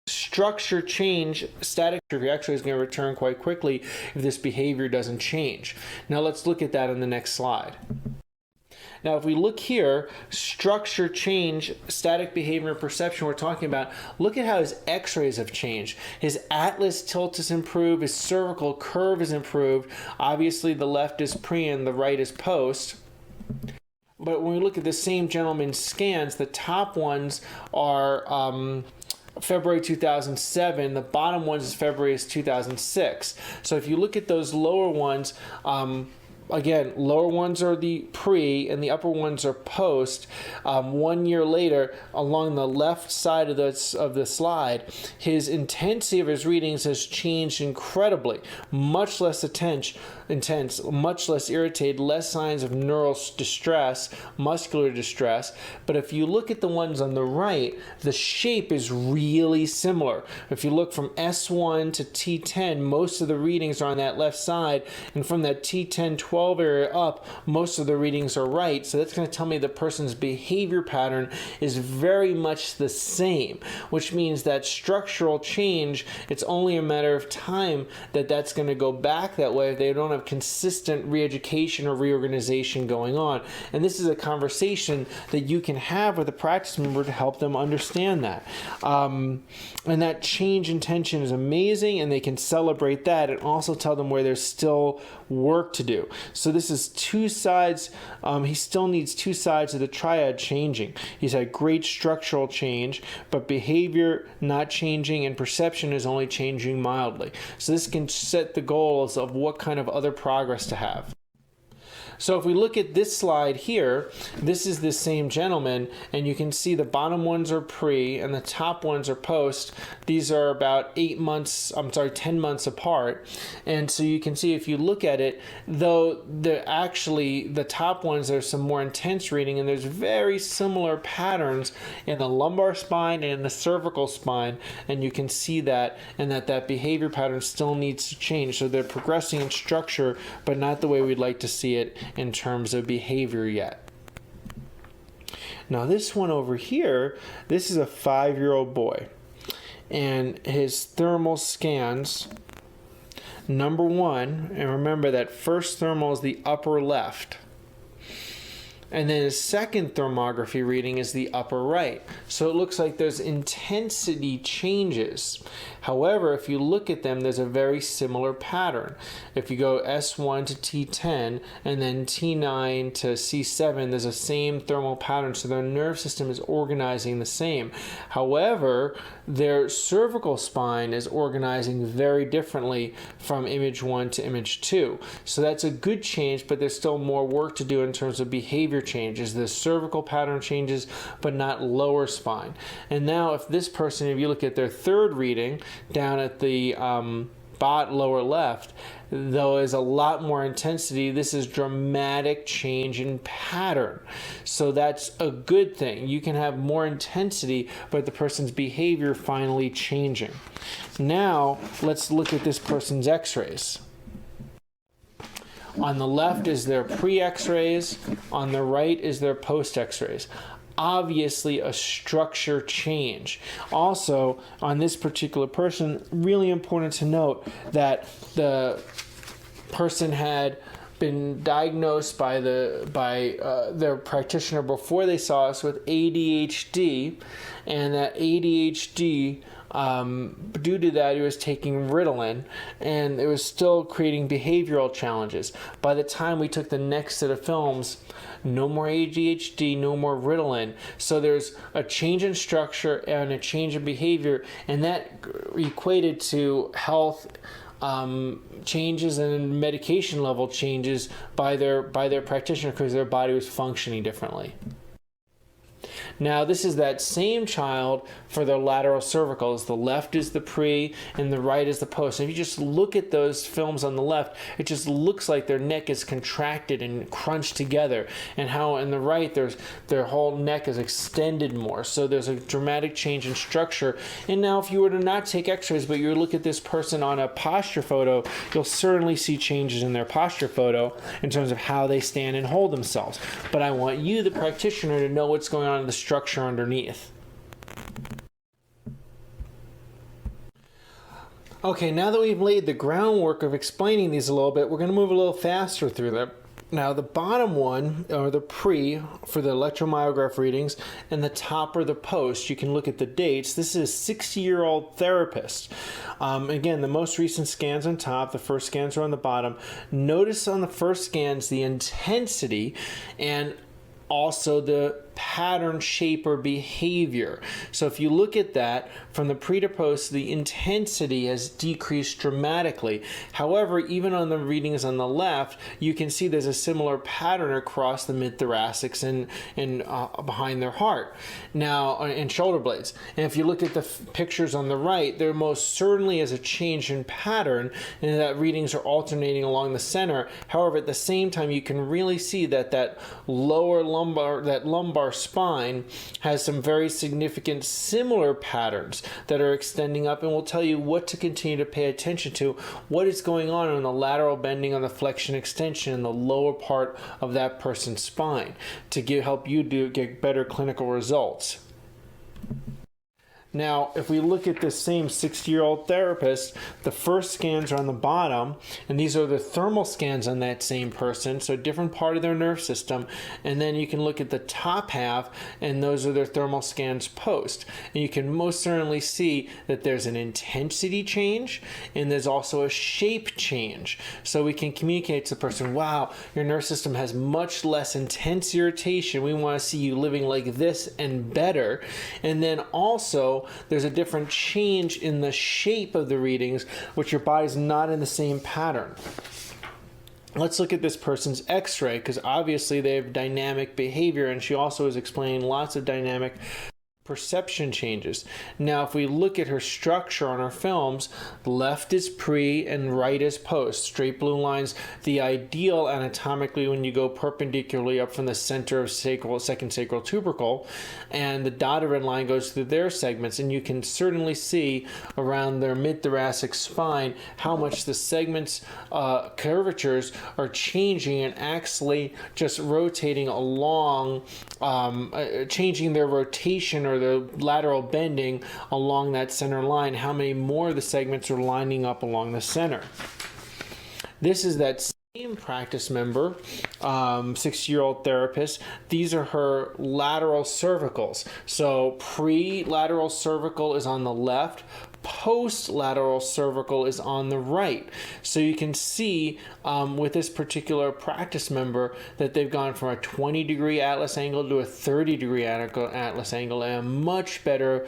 structure change, static x-ray is going to return quite quickly if this behavior doesn't change. Now let's look at that in the next slide. Now, if we look here, structure change, static behavior and perception we're talking about, look at how his x-rays have changed. His atlas tilt is improved, his cervical curve is improved. Obviously, the left is pre and the right is post. But when we look at the same gentleman's scans, the top ones are February 2007, the bottom ones is February 2006. So if you look at those lower ones, again, lower ones are the pre and the upper ones are post. 1 year later, along the left side of the slide, his intensity of his readings has changed incredibly. Much less intense, much less irritated, less signs of neural distress, muscular distress. But if you look at the ones on the right, the shape is really similar. If you look from S1 to T10, most of the readings are on that left side, and from that T10-12 area up, most of the readings are right. So that's going to tell me the person's behavior pattern is very much the same, which means that structural change, it's only a matter of time that that's going to go back that way if they don't have consistent re-education or reorganization going on. And this is a conversation that you can have with a practice member to help them understand that. And that change in tension is amazing, and they can celebrate that and also tell them where there's still work to do. So this is two sides. He still needs two sides of the triad changing. He's had great structural change, but behavior not changing, and perception is only changing mildly. So this can set the goals of what kind of other progress to have. So if we look at this slide here, this is the same gentleman, and you can see the bottom ones are pre and the top ones are post. These are about 10 months apart. And so you can see if you look at it, though the top ones, there's some more intense reading, and there's very similar patterns in the lumbar spine and in the cervical spine, and you can see that, and that behavior pattern still needs to change. So they're progressing in structure, but not the way we'd like to see it in terms of behavior yet. Now this one over here, this is a 5-year-old boy, and his thermal scans, number 1, and remember that first thermal is the upper left, and then his second thermography reading is the upper right. So it looks like there's intensity changes. However, if you look at them, there's a very similar pattern. If you go S1 to T10 and then T9 to C7, there's a same thermal pattern, so their nerve system is organizing the same. However, their cervical spine is organizing very differently from image 1 to image 2. So that's a good change, but there's still more work to do in terms of behavior changes. The cervical pattern changes, but not lower spine. And now if this person, if you look at their third reading down at the lower left, though is a lot more intensity, this is dramatic change in pattern. So that's a good thing. You can have more intensity, but the person's behavior finally changing. Now let's look at this person's x-rays. On the left is their pre-x-rays, on the right is their post-x-rays. Obviously a structure change. Also, on this particular person, really important to note that the person had been diagnosed by their practitioner before they saw us with ADHD, and that ADHD, due to that, he was taking Ritalin, and it was still creating behavioral challenges. By the time we took the next set of films, no more ADHD, no more Ritalin. So there's a change in structure and a change in behavior, and that equated to health changes and medication level changes by their practitioner because their body was functioning differently. Now this is that same child for their lateral cervicals. The left is the pre and the right is the post. And if you just look at those films on the left, it just looks like their neck is contracted and crunched together, and how in the right their whole neck is extended more. So there's a dramatic change in structure. And now if you were to not take x-rays, but you look at this person on a posture photo, you'll certainly see changes in their posture photo in terms of how they stand and hold themselves. But I want you, the practitioner, to know what's going on in the structure underneath. Okay, now that we've laid the groundwork of explaining these a little bit, we're going to move a little faster through them. Now, the bottom one, or the pre, for the electromyograph readings, and the top or the post, you can look at the dates. This is a 60-year-old therapist. Again, the most recent scans on top, the first scans are on the bottom. Notice on the first scans the intensity and also the pattern, shape, or behavior. So if you look at that from the pre to post, the intensity has decreased dramatically. However, even on the readings on the left, you can see there's a similar pattern across the mid-thoracics and behind their heart, now, and shoulder blades. And if you look at the pictures on the right, there most certainly is a change in pattern, and that readings are alternating along the center. However, at the same time, you can really see that that lumbar spine has some very significant similar patterns that are extending up, and will tell you what to continue to pay attention to, what is going on in the lateral bending, on the flexion extension in the lower part of that person's spine to help you get better clinical results. Now, if we look at this same 60-year-old therapist, the first scans are on the bottom, and these are the thermal scans on that same person, so a different part of their nerve system. And then you can look at the top half, and those are their thermal scans post. And you can most certainly see that there's an intensity change, and there's also a shape change. So we can communicate to the person, wow, your nerve system has much less intense irritation. We want to see you living like this and better. And then also, there's a different change in the shape of the readings, which your body's not in the same pattern. Let's look at this person's x-ray, because obviously they have dynamic behavior, and she also is explaining lots of dynamic perception changes. Now, if we look at her structure on our films, left is pre and right is post. Straight blue lines, the ideal anatomically when you go perpendicularly up from the center of second sacral tubercle, and the dotted red line goes through their segments, and you can certainly see around their mid-thoracic spine how much the segments curvatures are changing and actually just rotating along, changing their rotation or the lateral bending along that center line, how many more of the segments are lining up along the center. This is that same practice member, 60-year-old therapist. These are her lateral cervicals. So pre-lateral cervical is on the left, post-lateral cervical is on the right. So you can see with this particular practice member that they've gone from a 20-degree atlas angle to a 30-degree atlas angle and a much better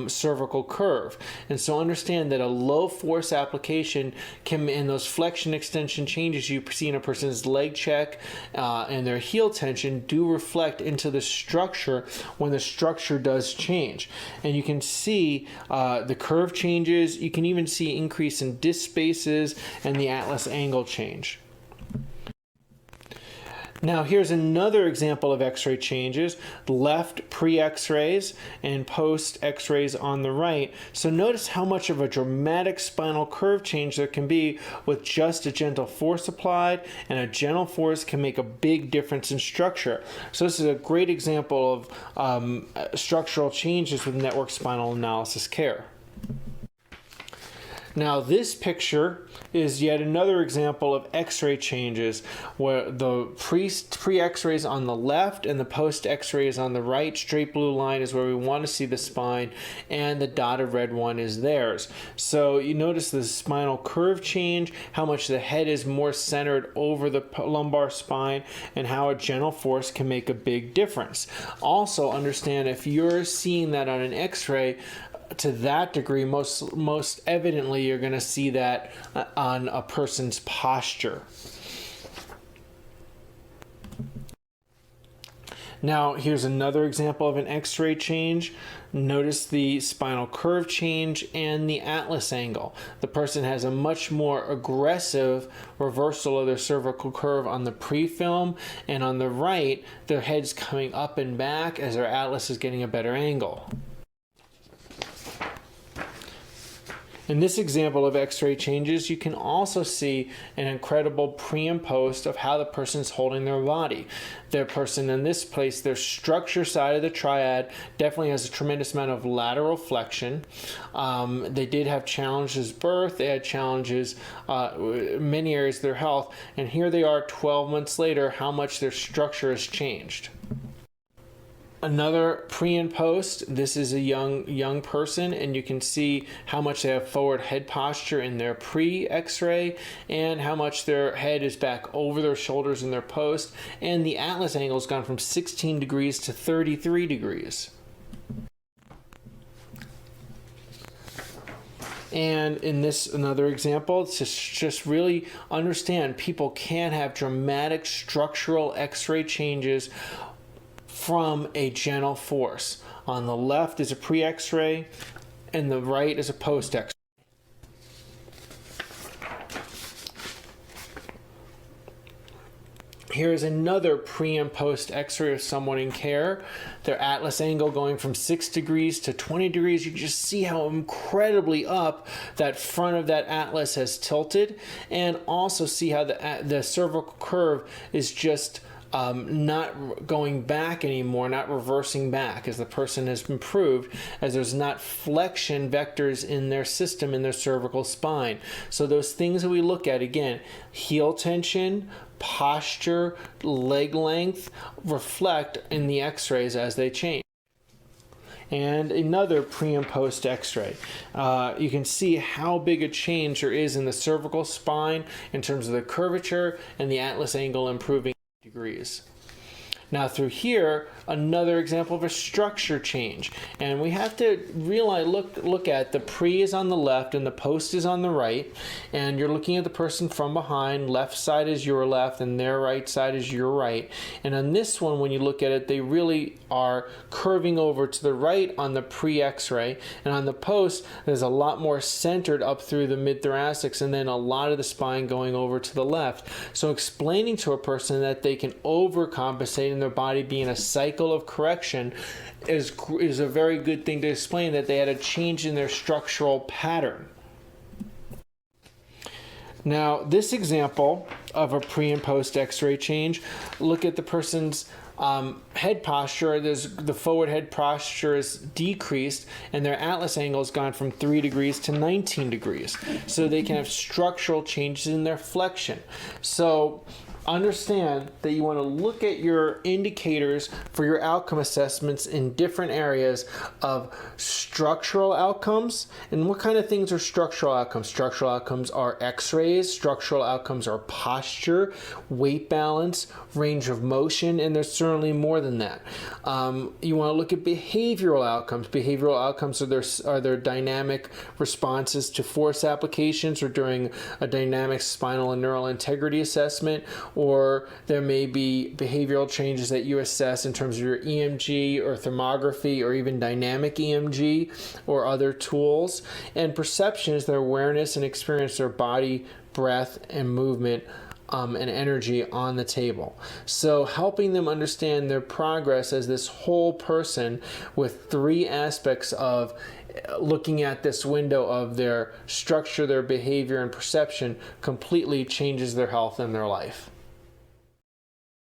cervical curve. And so understand that a low force application can, in those flexion extension changes you see in a person's leg check and their heel tension, do reflect into the structure when the structure does change. And you can see the curve changes. You can even see increase in disc spaces and the atlas angle change. Now here's another example of x-ray changes. Left pre-x-rays and post-x-rays on the right. So notice how much of a dramatic spinal curve change there can be with just a gentle force applied, and a gentle force can make a big difference in structure. So this is a great example of structural changes with network spinal analysis care. Now this picture is yet another example of x-ray changes where the pre-x-rays on the left and the post-x-rays on the right. Straight blue line is where we want to see the spine, and the dotted red one is theirs. So you notice the spinal curve change, how much the head is more centered over the lumbar spine, and how a gentle force can make a big difference. Also understand, if you're seeing that on an x-ray, to that degree, most evidently you're going to see that on a person's posture. Now here's another example of an x-ray change. Notice the spinal curve change and the atlas angle. The person has a much more aggressive reversal of their cervical curve on the pre-film, and on the right their head's coming up and back as their atlas is getting a better angle. In this example of x-ray changes, you can also see an incredible pre and post of how the person's holding their body. The person in this place, their structure side of the triad definitely has a tremendous amount of lateral flexion. They did have challenges birth, they had challenges many areas of their health, and here they are 12 months later, how much their structure has changed. Another pre and post, this is a young person, and you can see how much they have forward head posture in their pre-x-ray and how much their head is back over their shoulders in their post, and the atlas angle has gone from 16 degrees to 33 degrees. And in this another example, it's just really understand people can have dramatic structural x-ray changes from a gentle force. On the left is a pre-x-ray and the right is a post-x-ray. Here is another pre and post x-ray of someone in care. Their atlas angle going from 6 degrees to 20 degrees. You just see how incredibly up that front of that atlas has tilted, and also see how the cervical curve is just not going back anymore, not reversing back as the person has improved, as there's not flexion vectors in their system, in their cervical spine. So those things that we look at, again, heel tension, posture, leg length, reflect in the x-rays as they change. And another pre and post x-ray. You can see how big a change there is in the cervical spine in terms of the curvature and the atlas angle improving degrees. Now through here, another example of a structure change. And we have to realize, look at the pre is on the left and the post is on the right. And you're looking at the person from behind. Left side is your left and their right side is your right. And on this one, when you look at it, they really are curving over to the right on the pre-x-ray. And on the post, there's a lot more centered up through the mid-thoracics and then a lot of the spine going over to the left. So explaining to a person that they can overcompensate in their body being a cycle of correction is a very good thing to explain, that they had a change in their structural pattern. Now, this example of a pre and post x-ray change, look at the person's head posture. The forward head posture is decreased and their atlas angle has gone from 3 degrees to 19 degrees. So they can have structural changes in their flexion. So understand that you want to look at your indicators for your outcome assessments in different areas of structural outcomes. And what kind of things are structural outcomes? Structural outcomes are x-rays, structural outcomes are posture, weight balance, range of motion, and there's certainly more than that. You want to look at behavioral outcomes. Behavioral outcomes are their dynamic responses to force applications or during a dynamic spinal and neural integrity assessment, or there may be behavioral changes that you assess in terms of your EMG or thermography or even dynamic EMG or other tools. And perception is their awareness and experience their body, breath, and movement and energy on the table. So helping them understand their progress as this whole person with 3 aspects of looking at this window of their structure, their behavior, and perception completely changes their health and their life.